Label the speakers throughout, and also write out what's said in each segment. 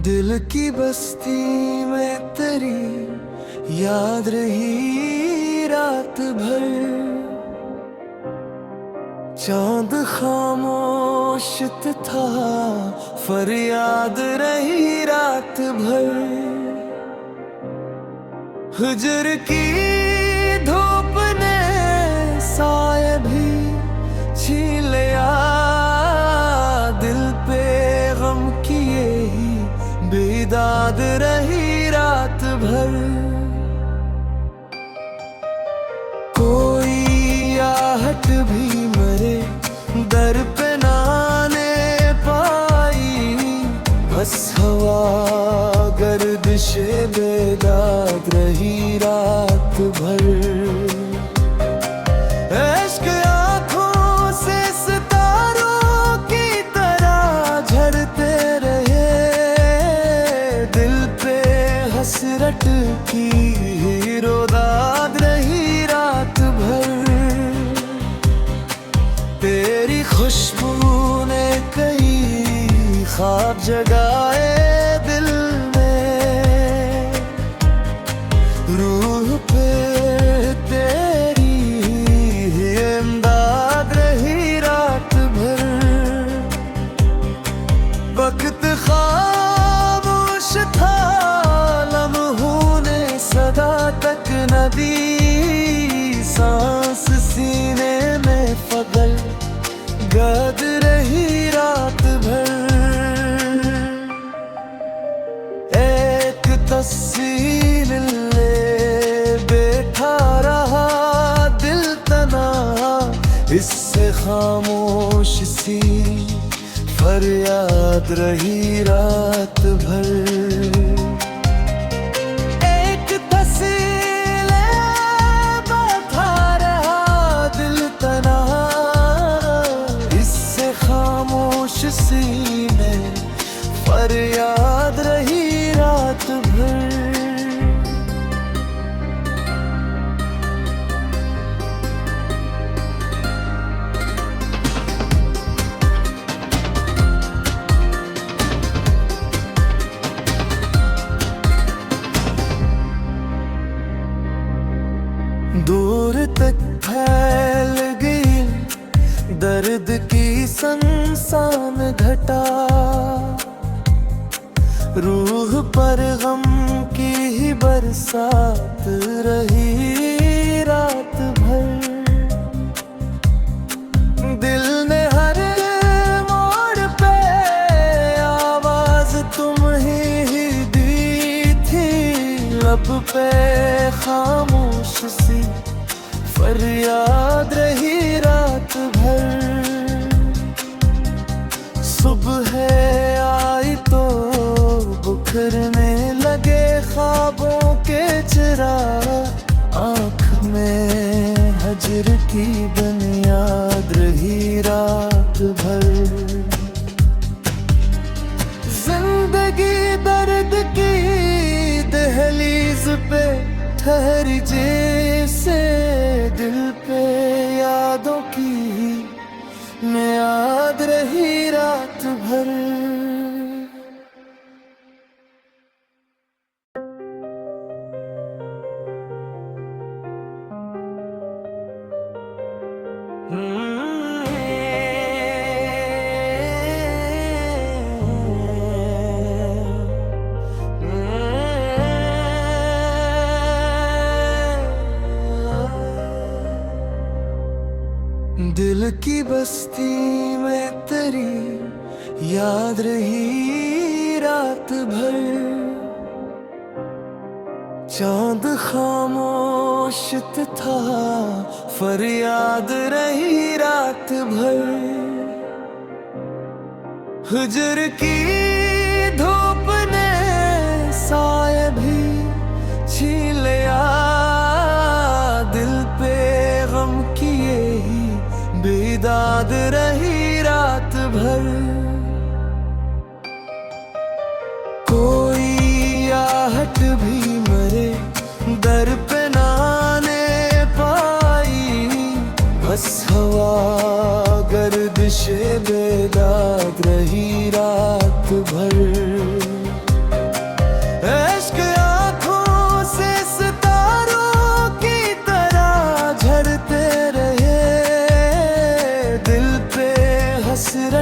Speaker 1: दिल की बस्ती में तेरी याद रही रात भर। चांद खामोश था, फरियाद रही रात भर। हुजर की धूप ने साए भी छीन लिया, दिल पे गम किए ही बेदाद रही रात भर। कोई आहट भी मरे दर पे ना आने पाई, बस हवा गर्दिशे बेदाद रही रात भर। इश्क आँखों से सितारों की तरह झरते रहे, दिल पे हसरत की हीरोदाद रही रात भर। तेरी खुशबू ने कई ख्वाब जगाए दिल में, रूह पे तेरी इमदाद रही रात भर। वक्त खामोश था, लम्हों ने सदा तक न दी, सांस सीने में फगल गद रही रात भर। एक तस्वीर ले बैठा रहा दिल तना, इससे खामोश सी फरियाद रही रात भर। एक तस्वीर ले बैठा रहा दिल तना, इससे खामोश सी में फरियाद रही रात भर। दूर तक फैल गई दर्द की सनसान घटा, रूह पर गम की ही बरसात रही रात भर। दिल ने हर मोड़ पे आवाज तुम ही दी थी, लब पे खामोश सी फरियाद रही रात भर। सुबह आई तो बुखरने लगे ख्वाबों के चिराग, आँख में हजर की बुनियाद रही रात भर। जिंदगी दर्द की दहलीज पे ठहरी जैसे, दिल पे यादों की याद रही रात भर। दिल की बस्ती में तेरी याद रही रात भर। चांद खामोश था, फरियाद रही रात भर। हुजर की धूप ने साए भी छीन लिया, दिल पे गम किए ही बेदाद रही रात भर। कोई आहट भी मरे दर पे ना आने पाई, बस हवा गर्दिशे बेदाद रही रात भर।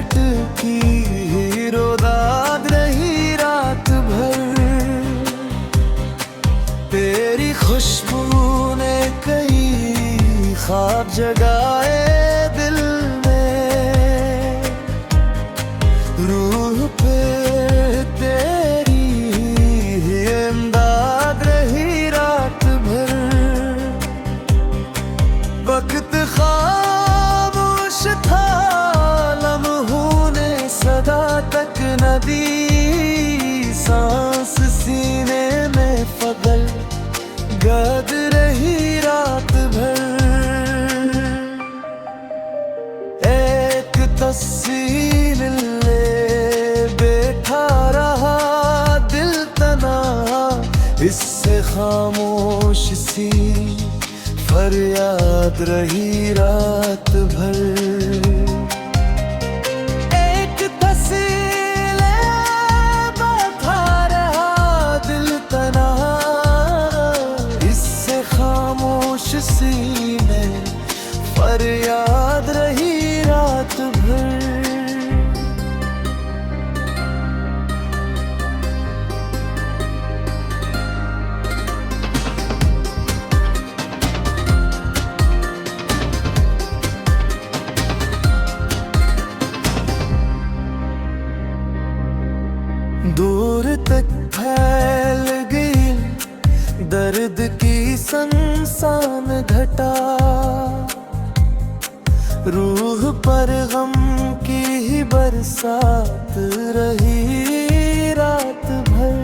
Speaker 1: अटकी रोदाद रही रात भर। तेरी खुशबू ने कई ख्वाब जगाए दिल में, रूह पे तेरी इमदाद रही रात भर। वक्त खामोश था, लम्हों ने सदा तक न दी, सांस सीने में फगल गद रही रात भर। एक तस्वीर ले बैठा रहा दिल तना, इससे खामोश सी फरियाद रही रात भर। एक तस्वीर बैठा रहा दिल तना, इससे खामोश सी में फरियाद रही रात भर। दूर तक फैल गई दर्द की सनसान घटा, रूह पर गम की ही बरसात रही रात भर।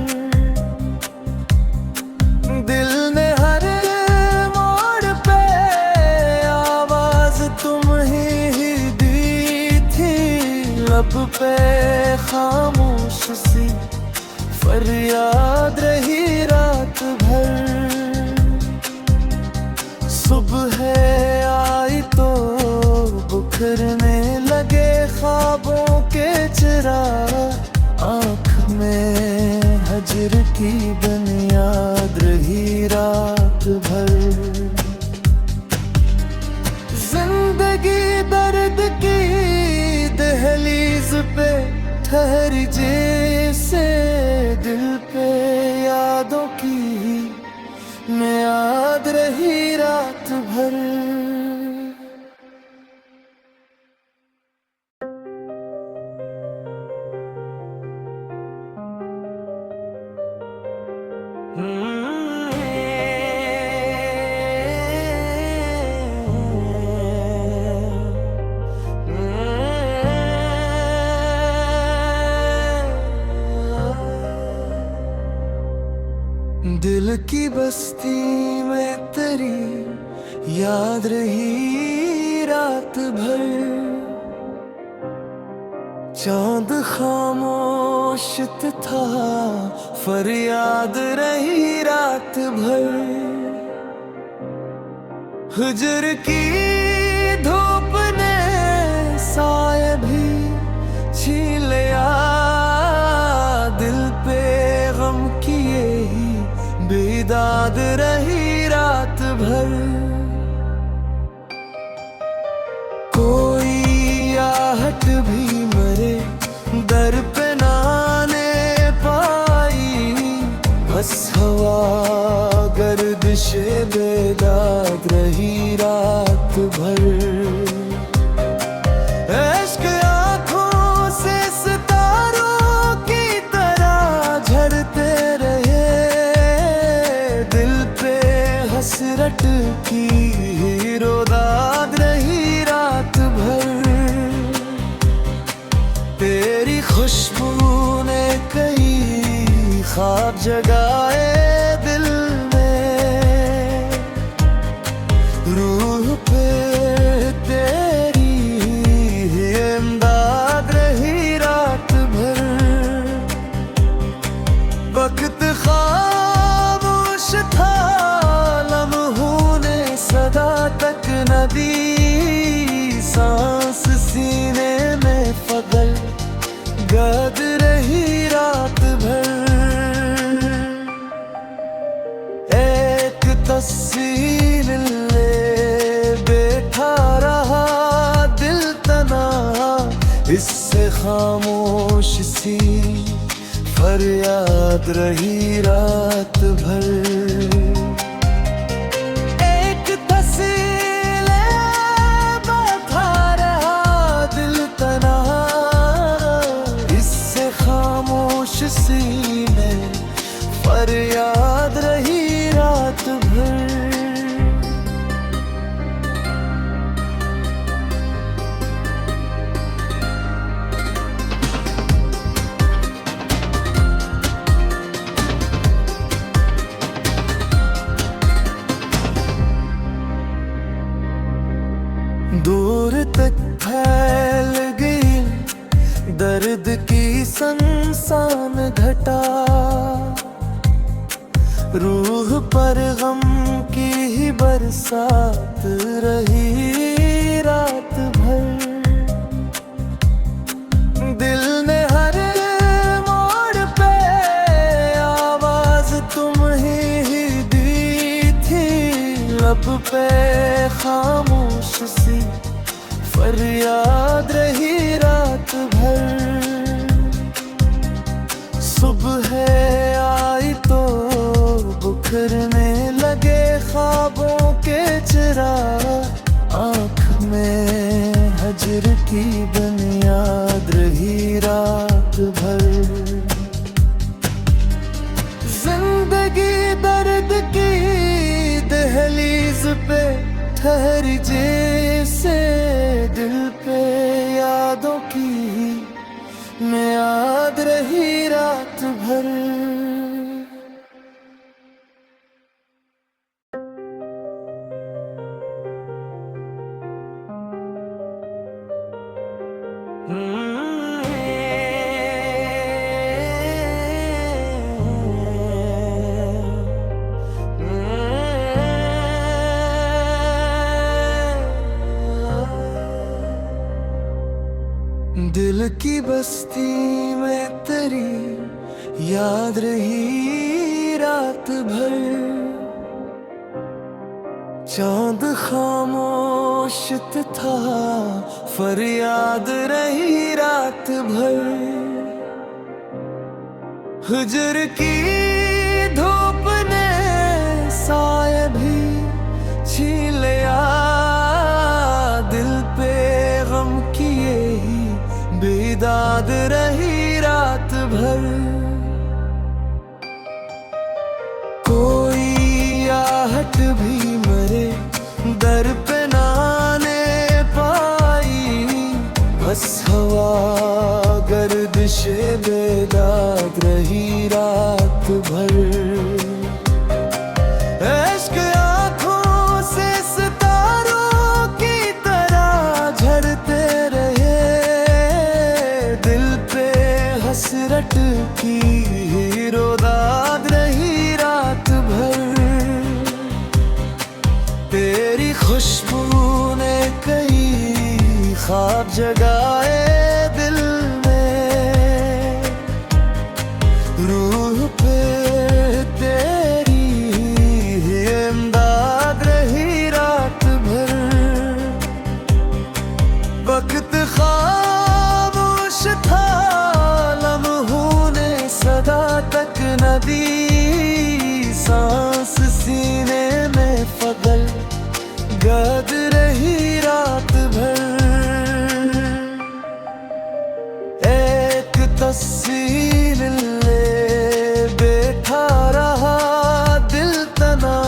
Speaker 1: दिल ने हर मोड़ पे आवाज तुम ही दी थी, लब पे खामोश सी फरियाद रही रात भर। सुबह आई तो बुखरने लगे ख्वाबों के चिराग, आँख में हजर की बुनियाद रही रात भर। जिंदगी दर्द की दहलीज पे ठहरी जैसे, दिल पे यादों की मियाद रही रात भर। दिल की बस्ती में तेरी याद रही रात भर। चांद खामोश था, फरियाद रही रात भर। हुजर की धूप ने साए भी छीन लिया, दिल पे गम किए ही बेदाद रही रात भर। कोई आहट भी मरे दर पे ना आने पाई, बस हवा गर्दिशे बेदाद रही रात भर। इश्क आँखों से सितारों की तरह झरते रहे, हसरत की रोदाद रही रात भर। तेरी खुशबू ने कई ख्वाब जगाए दिल में, रूह पे तेरी इमदाद रही रात भर। वक्त खामोश था, सदा तक न दी, सांस सीने में फगल गद रही रात भर। एक तस्वीर ले बैठा रहा दिल तना, इससे इससे खामोश सी फरियाद रही रात भर। एक तस्वीर बैठा रहा दिल तना, इससे खामोश सी में फरियाद रही रात भर। दूर तक फैल गई दर्द की सनसान घटा, रूह पर गम की ही बरसात रही रात भर। दिल ने हर मोड़ पे आवाज तुम ही दी थी, लब पे खामोश सी फरियाद रही रात भर। सुबह आई तो बुखरने लगे ख्वाबों के चिराग, आँख में हजर की बुनियाद रही रात भर। जिंदगी दर्द की दहलीज पे ठहरी जैसे, दिल पे यादों की मियाद रही रात भर। दिल की बस्ती में तेरी याद रही रात भर। चांद खामोश था फरियाद रही रात भर। हुजर की धूप ने साए भी छीन लिया, दिल पे गम किए ही बेदाद रही रात भर। कोई आहट भी मरे दर पे ना आने पाई, बस हवा गर्दिशे बेदाग रही रात भर। इश्क आँखों से सितारों की तरह झरते रहे, दिल पे हसरत की हीरो दाग रही रात भर। तेरी खुशबू ने कई ख्वाब जगाए दिल में, रूह पे तेरी इमदाद रही रात भर। वक्त खामोश था, लम्हों ने सदा तक न दी, सांस सीने में फगल गद रही रात भर। एक तस्वीर ले बैठा रहा दिल तना,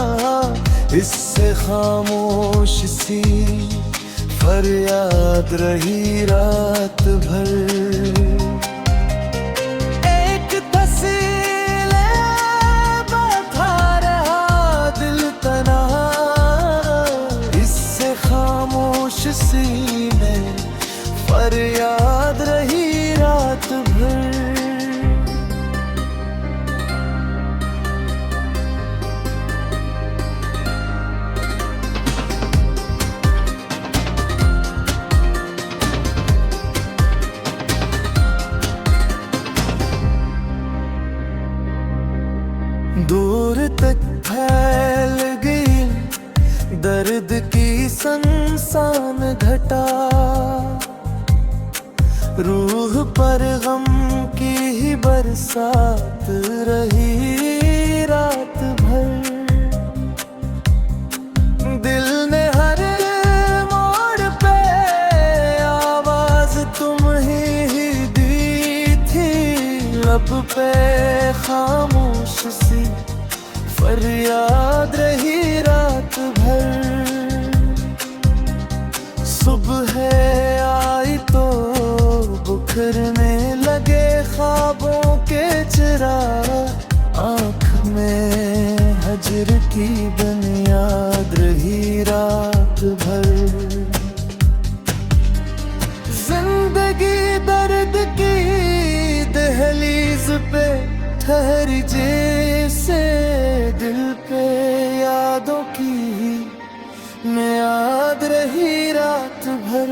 Speaker 1: इससे खामोश सी फरियाद रही रात भर। एक तस्वीर बैठा रहा दिल तना, इससे खामोश सी में फरियाद रही रात भर। दूर तक फैल गई दर्द की सनसान घटा, रूह पर गम की ही बरसात रही रात भर। दिल ने हर मोड़ पे आवाज तुम ही दी थी, लब पे खामोश सी फरियाद रही रात भर। सुबह आई तो बुखरने लगे ख्वाबों के चिराग, आँख में हजर की बुनियाद रही रात भर। जिंदगी दर्द की दहलीज पे ठहरी जैसे, दिल पे यादों की याद रही रात भर।